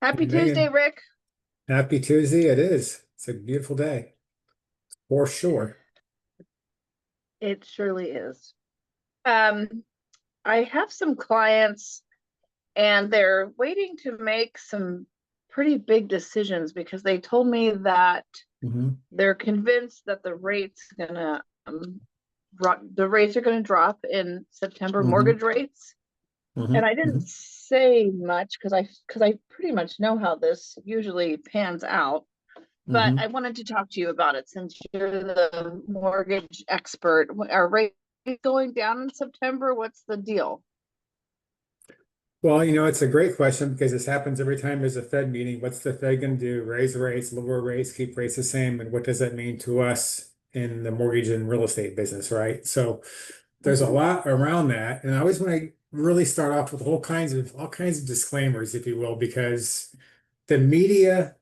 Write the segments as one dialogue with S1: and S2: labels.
S1: Hey
S2: Happy Tuesday,
S1: Megan,
S2: Rick.
S1: happy Tuesday. It is. It's a beautiful day for sure.
S2: It surely is. Um, I have some clients and they're waiting to make some pretty big decisions because they told me that
S1: Hmm.
S2: they're convinced that the rates are gonna drop in September,
S1: Hmm.
S2: mortgage rates. And
S1: Hmm.
S2: I didn't
S1: Hmm.
S2: say much because I pretty much know how this usually pans out. But
S1: Hmm.
S2: I wanted to talk to you about it since you're the mortgage expert. Are rates going down in September? What's the deal?
S1: Well, it's a great question because this happens every time there's a Fed meeting. What's the Fed going to do? Raise rates, lower rates, keep rates the same? And what does that mean to us in the mortgage and real estate business, right? So there's a
S2: Mhm.
S1: lot around that. And I always want to really start off with all kinds of disclaimers, if you will, because the media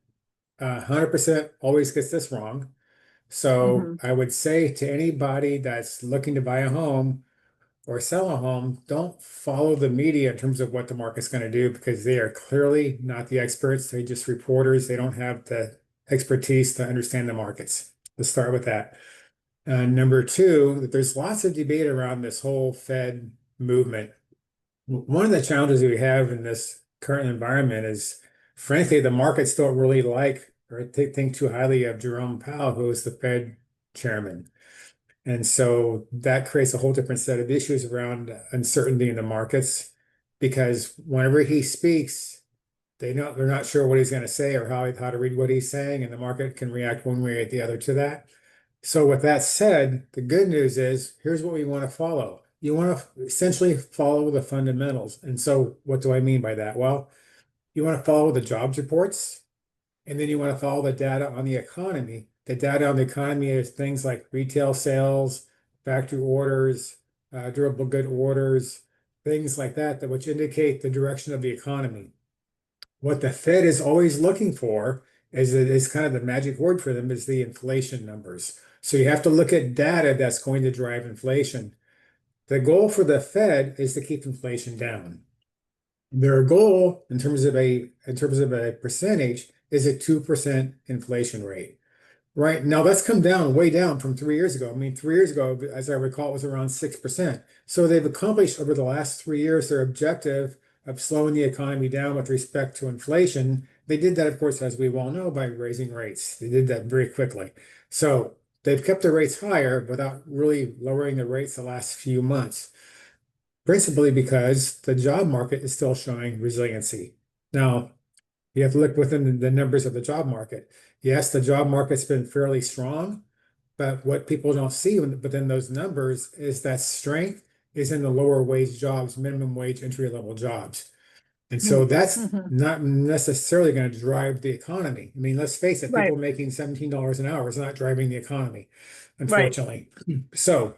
S1: 100% always gets this wrong. So
S2: Mhm.
S1: I would say to anybody that's looking to buy a home or sell a home, don't follow the media in terms of what the market's going to do because they are clearly not the experts. They're just reporters. They don't have the expertise to understand the markets. Let's start with that. Number two, that there's lots of debate around this whole Fed movement. One of the challenges we have in this current environment is, frankly, the markets don't really like or think too highly of Jerome Powell, who is the Fed chairman. And so that creates a whole different set of issues around uncertainty in the markets because whenever he speaks, they're not sure what he's going to say or how to read what he's saying, and the market can react one way or the other to that. So with that said, the good news is here's what we want to follow. You want to essentially follow the fundamentals. And so what do I mean by that? Well, you want to follow the jobs reports, and then you want to follow the data on the economy. The data on the economy is things like retail sales, factory orders, durable good orders, things like that, which indicate the direction of the economy. What the Fed is always looking for is kind of the magic word for them is the inflation numbers. So you have to look at data that's going to drive inflation. The goal for the Fed is to keep inflation down. Their goal in terms of a percentage is a 2% inflation rate. Right. Now that's come down way down from 3 years ago. I mean, 3 years ago, as I recall, it was around 6%. So they've accomplished over the last 3 years their objective of slowing the economy down with respect to inflation. They did that, of course, as we well know, by raising rates. They did that very quickly. So they've kept the rates higher without really lowering the rates the last few months, principally because the job market is still showing resiliency. Now, you have to look within the numbers of the job market. Yes, the job market's been fairly strong, but what people don't see within those numbers is that strength is in the lower wage jobs, minimum wage, entry level jobs. And so that's
S2: Mhm.
S1: not necessarily going to drive the economy. I mean, let's face it,
S2: Right,
S1: people making $17 an hour is not driving the economy,
S2: right.
S1: unfortunately. So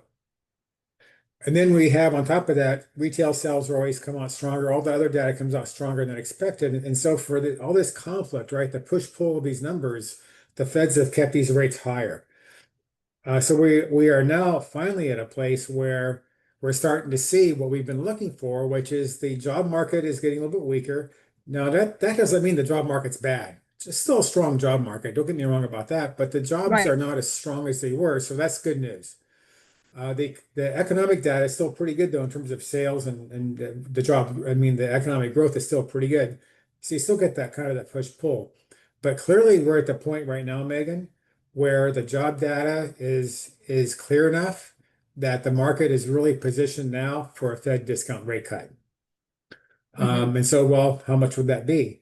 S1: and then we have on top of that, retail sales are always come out stronger. All the other data comes out stronger than expected. And so for all this conflict, right, the push-pull of these numbers, the Feds have kept these rates higher. So we are now finally at a place where we're starting to see what we've been looking for, which is the job market is getting a little bit weaker. Now that doesn't mean the job market's bad. It's still a strong job market. Don't get me wrong about that, but the jobs
S2: Right.
S1: are not as strong as they were. So that's good news. The economic data is still pretty good though in terms of sales and the job. I mean, the economic growth is still pretty good. So you still get that kind of that push pull. But clearly we're at the point right now, Megan, where the job data is clear enough that the market is really positioned now for a Fed discount rate cut.
S2: Hmm.
S1: And so, well, how much would that be?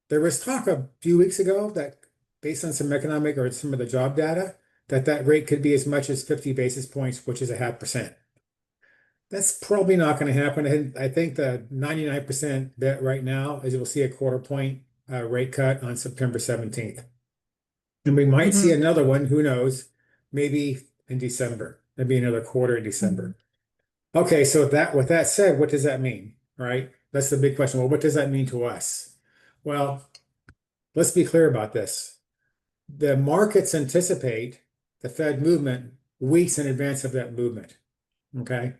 S1: There was talk a few weeks ago that based on some economic or some of the job data, that rate could be as much as 50 basis points, which is a 0.5%. That's probably not going to happen. I think the 99% bet right now is we'll see a quarter point rate cut on September 17th. And we might see
S2: Hmm.
S1: another one, who knows, maybe in December, maybe another quarter in
S2: Hmm.
S1: December. Okay, so with that said, what does that mean? Right? That's the big question. Well, what does that mean to us? Well, let's be clear about this. The markets anticipate the Fed movement weeks in advance of that movement. Okay.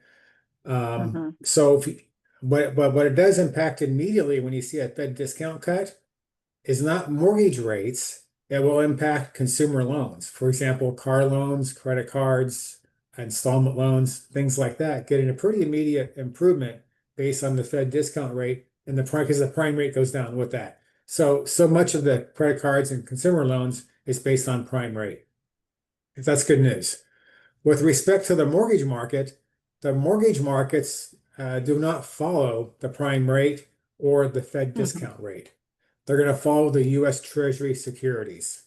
S2: Hmm.
S1: So but what it does impact immediately when you see a Fed discount cut is not mortgage rates. It will impact consumer loans. For example, car loans, credit cards, installment loans, things like that, getting a pretty immediate improvement based on the Fed discount rate and the prime, because the prime rate goes down with that. So much of the credit cards and consumer loans is based on prime rate. That's good news. With respect to the mortgage markets do not follow the prime rate or the Fed
S2: Mhm,
S1: discount rate. They're going to follow the U.S. Treasury securities.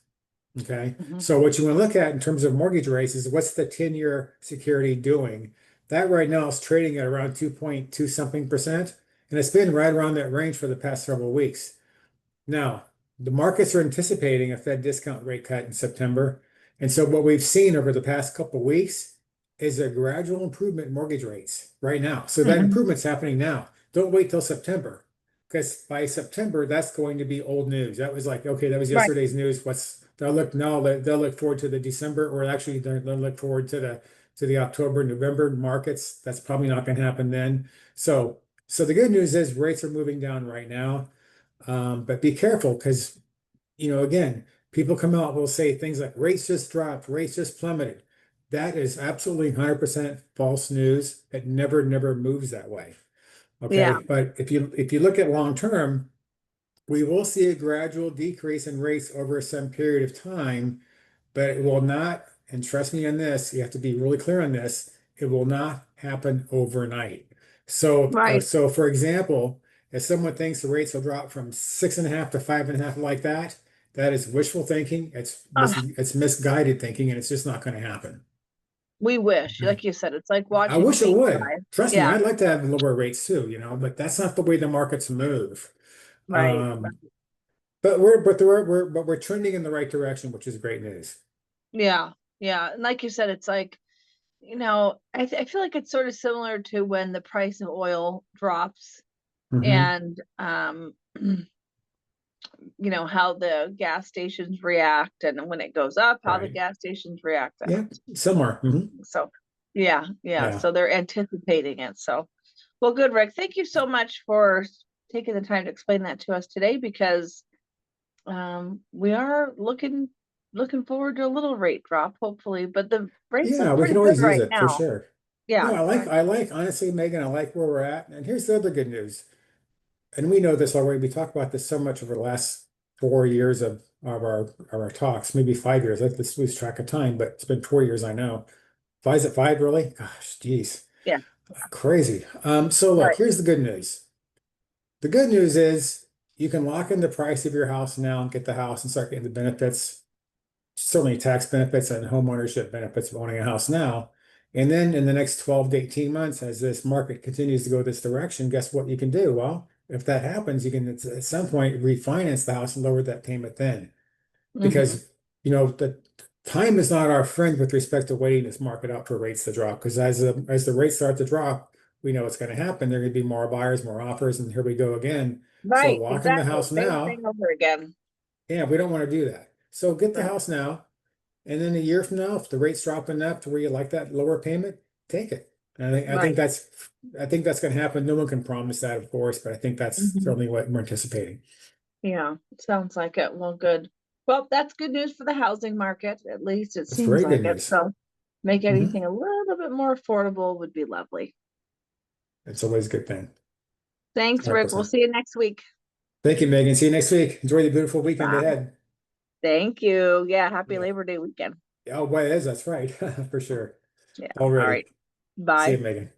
S1: Okay.
S2: mhm,
S1: So what you want to look at in terms of mortgage rates is what's the 10-year security doing? That right now is trading at around 2.2 something percent. And it's been right around that range for the past several weeks. Now, the markets are anticipating a Fed discount rate cut in September. And so what we've seen over the past couple of weeks is a gradual improvement in mortgage rates right now. So that
S2: mhm.
S1: improvement's happening now. Don't wait till September, because by September, that's going to be old news. That was like, okay, that was
S2: Right.
S1: yesterday's news. What's they'll look now, they'll look forward to the December, or actually they'll look forward to the October, November markets. That's probably not going to happen then. So the good news is rates are moving down right now. But be careful because, again, people come out will say things like rates just dropped, rates just plummeted. That is absolutely 100% false news. It never, never moves that way.
S2: Yeah.
S1: Okay. But if you look at long term, we will see a gradual decrease in rates over some period of time, but it will not, and trust me on this, you have to be really clear on this, it will not happen overnight.
S2: Right.
S1: So for example, if someone thinks the rates will drop from 6.5 to 5.5 like that, that is wishful thinking.
S2: Ah,
S1: It's misguided thinking, and it's just not going to happen.
S2: we wish, like you said, it's like
S1: I
S2: watching
S1: wish it
S2: paint
S1: would.
S2: dry.
S1: Trust me,
S2: Yeah.
S1: I'd like to have lower rates too, but that's not the way the markets move.
S2: Right.
S1: Um, but we're trending in the right direction, which is great news.
S2: Yeah. Yeah. And like you said, it's like, I feel like it's sort of similar to when the price of oil drops
S1: Hmm.
S2: and how the gas stations react, and when it goes up, how the
S1: Right.
S2: gas stations react.
S1: Yeah, somewhere.
S2: So yeah, yeah.
S1: Yeah.
S2: So they're anticipating it. So well, good, Rick. Thank you so much for taking the time to explain that to us today, because we are looking forward to a little rate drop, hopefully, but the rates
S1: Yeah,
S2: look
S1: we
S2: pretty
S1: can
S2: good
S1: always use
S2: right
S1: it for
S2: now.
S1: sure.
S2: Yeah,
S1: Yeah, honestly, Megan, I like where we're at. And here's the other good news. And we know this already. We talked about this so much over the last 4 years of our talks, maybe 5 years. I just lose track of time, but it's been 4 years, I know. Why is it five, really? Gosh, geez,
S2: yeah,
S1: crazy. So look,
S2: right.
S1: here's the good news. The good news is you can lock in the price of your house now and get the house and start getting the benefits, certainly tax benefits and home ownership benefits of owning a house now. And then in the next 12 to 18 months, as this market continues to go this direction, guess what you can do? Well, if that happens, you can at some point refinance the house and lower that payment then.
S2: Hmm.
S1: Because, the time is not our friend with respect to waiting this market out for rates to drop. Because as the rates start to drop, we know what's going to happen. There are going to be more buyers, more offers, and here we go again. So
S2: Right,
S1: lock in the
S2: exactly.
S1: house
S2: Same
S1: now.
S2: thing over again.
S1: Yeah, we don't want to do that. So get the
S2: Right,
S1: house now. And then a year from now, if the rate's dropping enough to where you like that lower payment, take it. And
S2: right.
S1: I think that's going to happen. No one can promise that, of course, but I think that's
S2: Hmm.
S1: certainly what we're anticipating.
S2: Yeah, sounds like it. Well, good. Well, that's good news for the housing market. At least it
S1: That's
S2: seems
S1: very good
S2: like it.
S1: news.
S2: So make
S1: Hmm.
S2: anything a little bit more affordable would be lovely.
S1: It's always a good thing.
S2: Thanks, Rick. We'll
S1: 100%.
S2: see you next week.
S1: Thank you, Megan. See you next week. Enjoy the beautiful weekend
S2: Bye.
S1: ahead.
S2: Thank you. Yeah, happy
S1: Yeah.
S2: Labor Day weekend.
S1: Oh, boy, it is. That's right. For sure.
S2: Yeah. All
S1: Already.
S2: right.
S1: See you,
S2: Bye.
S1: Megan.